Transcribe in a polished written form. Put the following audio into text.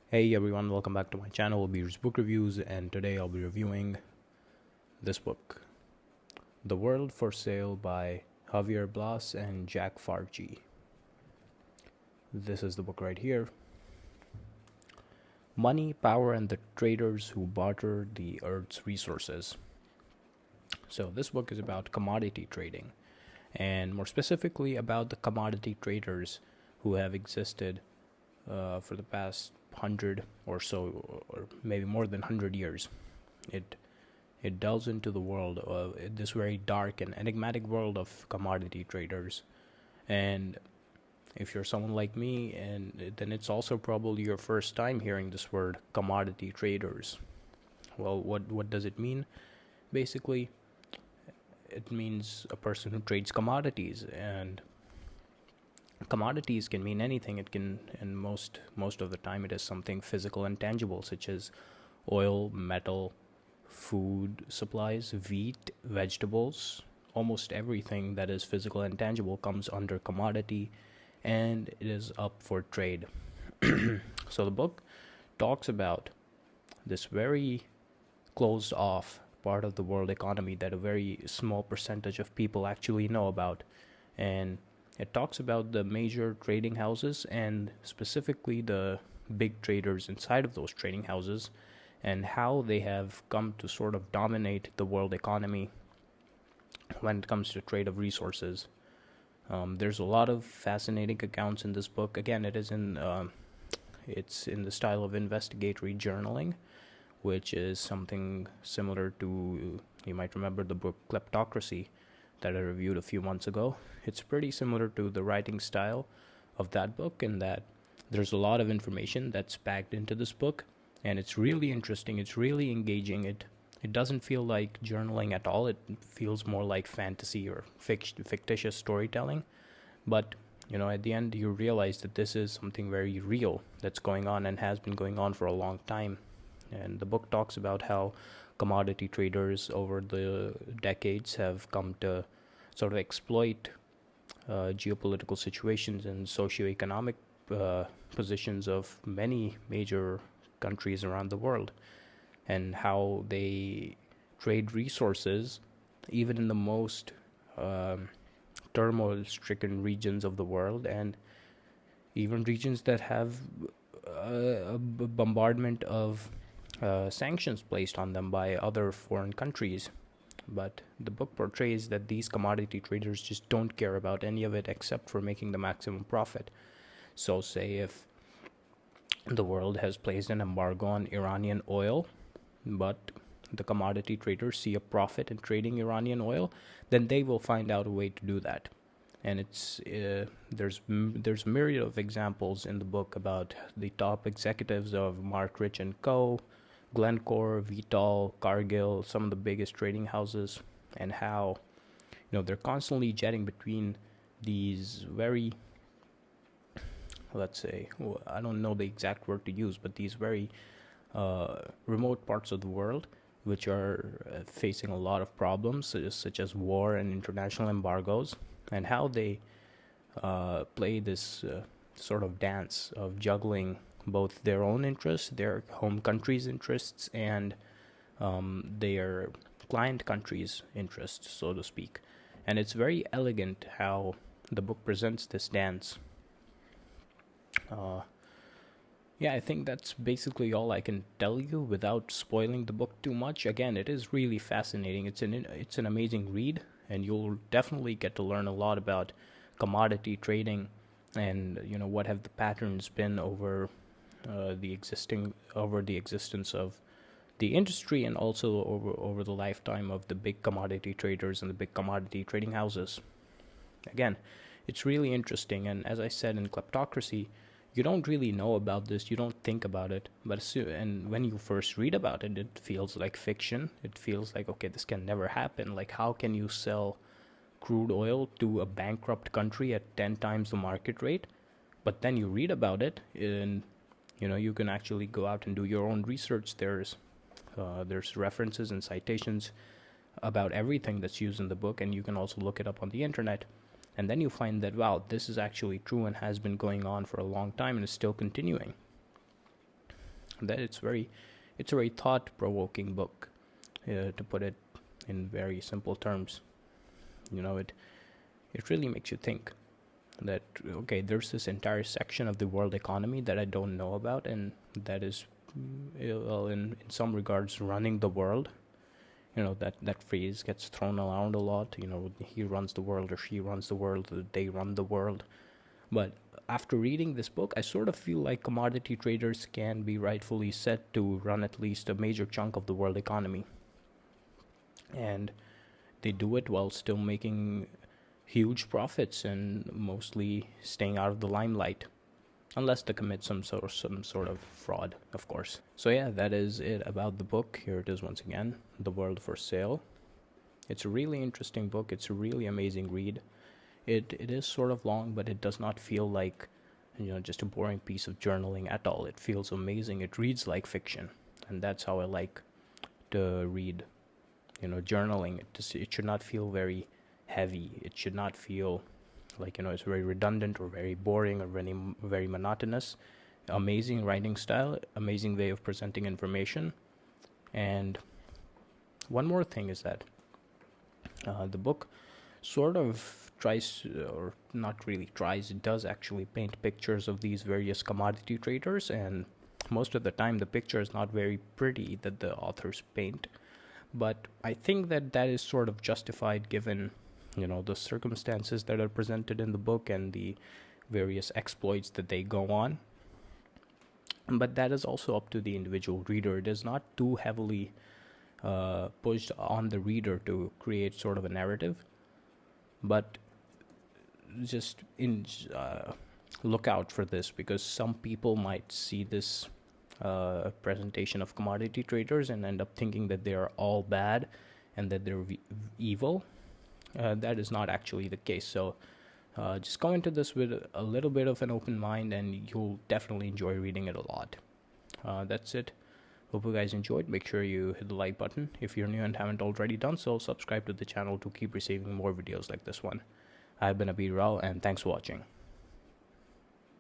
Hey everyone, welcome back to my channel, Abeer's Book Reviews, and today I'll be reviewing this book, The World for Sale by Javier Blas and Jack Farchy. This is the book right here. Money, Power, and the Traders Who Barter the Earth's Resources. So this book is about commodity trading, and more specifically about the commodity traders who have existed for the past 100 or so, or maybe more than 100 years. It delves into the world of this very dark and enigmatic world of commodity traders. And if you're someone like me, and then it's also probably your first time hearing this word commodity traders. Well, what does it mean? Basically, it means a person who trades commodities, and commodities can mean anything. It can, and most of the time it is something physical and tangible, such as oil, metal, food supplies, wheat, vegetables. Almost everything that is physical and tangible comes under commodity, and it is up for trade. So the book talks about this very closed off part of the world economy that a very small percentage of people actually know about. And it talks about the major trading houses, and specifically the big traders inside of those trading houses, and how they have come to sort of dominate the world economy when it comes to trade of resources. There's a lot of fascinating accounts in this book. Again, it's in the style of investigatory journaling, which is something similar to, you might remember the book Kleptocracy that I reviewed a few months ago. It's pretty similar to the writing style of that book, in that there's a lot of information that's packed into this book, and it's really interesting. It's really engaging. It doesn't feel like journaling at all. It feels more like fantasy or fictitious storytelling. But at the end, you realize that this is something very real that's going on and has been going on for a long time. And the book talks about how commodity traders over the decades have come to sort of exploit geopolitical situations and socioeconomic positions of many major countries around the world, and how they trade resources even in the most turmoil-stricken regions of the world, and even regions that have a bombardment of sanctions placed on them by other foreign countries. But the book portrays that these commodity traders just don't care about any of it except for making the maximum profit. So, say if the world has placed an embargo on Iranian oil, but the commodity traders see a profit in trading Iranian oil, then they will find out a way to do that. And there's a myriad of examples in the book about the top executives of Mark Rich and Co., Glencore, Vitol, Cargill, some of the biggest trading houses, and how they're constantly jetting between these very, let's say, I don't know the exact word to use, but these very remote parts of the world which are facing a lot of problems, such as war and international embargoes, and how they play this sort of dance of juggling both their own interests, their home country's interests, and their client country's interests, so to speak. And it's very elegant how the book presents this dance. I think that's basically all I can tell you without spoiling the book too much. Again, it is really fascinating. It's an amazing read, and you'll definitely get to learn a lot about commodity trading, and what have the patterns been over the existence of the industry, and also over the lifetime of the big commodity traders and the big commodity trading houses. Again, it's really interesting, and as I said in Kleptocracy, you don't really know about this, you don't think about it, and when you first read about it, it feels like fiction. It feels like, okay, this can never happen. Like, how can you sell crude oil to a bankrupt country at 10 times the market rate? But then you read about it, and you can actually go out and do your own research. There's references and citations about everything that's used in the book, and you can also look it up on the internet. And then you find that, wow, this is actually true and has been going on for a long time and is still continuing. That it's a very thought-provoking book, to put it in very simple terms. It really makes you think that, okay, there's this entire section of the world economy that I don't know about, and that is, well, in some regards, running the world. That phrase gets thrown around a lot. He runs the world, or she runs the world, or they run the world. But after reading this book, I sort of feel like commodity traders can be rightfully said to run at least a major chunk of the world economy. And they do it while still making huge profits and mostly staying out of the limelight, unless they commit some sort of fraud, of course. So yeah, that is it about the book. Here it is once again, The World for Sale. It's a really interesting book. It's a really amazing read. It is sort of long, but it does not feel like just a boring piece of journaling at all. It feels amazing. It reads like fiction, and that's how I like to read. Journaling. It should not feel very heavy. It should not feel like it's very redundant or very boring or very monotonous. Amazing writing style, amazing way of presenting information. And one more thing is that the book sort of tries, or not really tries, it does actually paint pictures of these various commodity traders, and most of the time the picture is not very pretty that the authors paint. But I think that is sort of justified given the circumstances that are presented in the book and the various exploits that they go on. But that is also up to the individual reader. It is not too heavily pushed on the reader to create sort of a narrative, but just look out for this, because some people might see this presentation of commodity traders and end up thinking that they are all bad and that they're evil. That is not actually the case. So just go into this with a little bit of an open mind, and you'll definitely enjoy reading it a lot. That's it. Hope you guys enjoyed. Make sure you hit the like button. If you're new and haven't already done so, subscribe to the channel to keep receiving more videos like this one. I've been Abeer Rao, and thanks for watching.